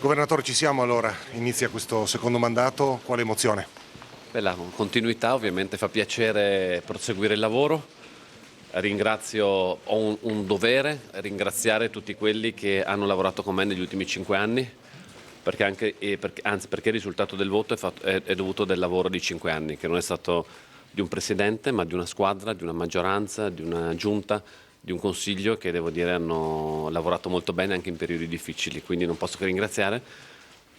Governatore, ci siamo allora, inizia questo secondo mandato, quale emozione? Beh, la continuità ovviamente fa piacere proseguire il lavoro. Ho un dovere, ringraziare tutti quelli che hanno lavorato con me negli ultimi 5 anni, perché il risultato del voto è dovuto del lavoro di 5 anni, che non è stato di un presidente, ma di una squadra, di una maggioranza, di una giunta, di un consiglio che devo dire hanno lavorato molto bene anche in periodi difficili. Quindi non posso che ringraziare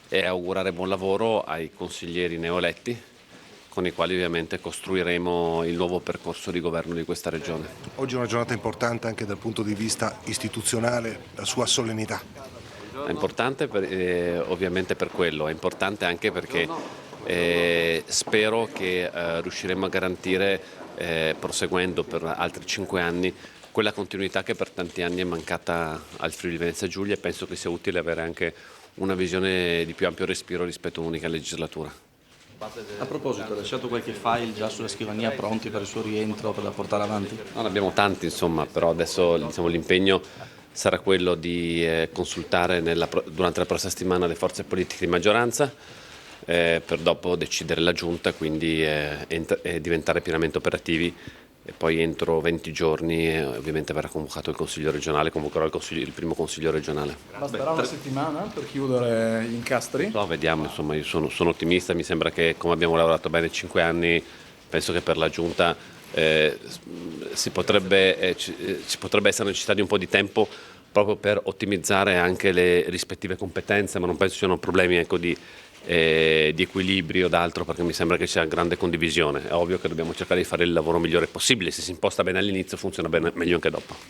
e augurare buon lavoro ai consiglieri neoeletti, con i quali ovviamente costruiremo il nuovo percorso di governo di questa regione. Oggi è una giornata importante anche dal punto di vista istituzionale, la sua solennità. È importante ovviamente per quello, è importante anche perché spero che riusciremo a garantire, proseguendo per altri 5 anni, quella continuità che per tanti anni è mancata al Friuli Venezia Giulia, e penso che sia utile avere anche una visione di più ampio respiro rispetto a un'unica legislatura. A proposito, ha lasciato qualche file già sulla scrivania pronti per il suo rientro, da portare avanti? Non abbiamo tanti, insomma, però adesso l'impegno sarà quello di consultare durante la prossima settimana le forze politiche di maggioranza, per dopo decidere la giunta, quindi diventare pienamente operativi, e poi entro 20 giorni ovviamente verrà convocato il Consiglio regionale, convocherò il primo Consiglio regionale. Basterà una settimana per chiudere gli incastri? No, vediamo, insomma, io sono ottimista, mi sembra che come abbiamo lavorato bene 5 anni, penso che per la giunta ci potrebbe essere necessità di un po' di tempo proprio per ottimizzare anche le rispettive competenze, ma non penso siano problemi, ecco, di equilibrio o d'altro, perché mi sembra che sia grande condivisione. È ovvio che dobbiamo cercare di fare il lavoro migliore possibile, se si imposta bene all'inizio funziona bene, meglio anche dopo.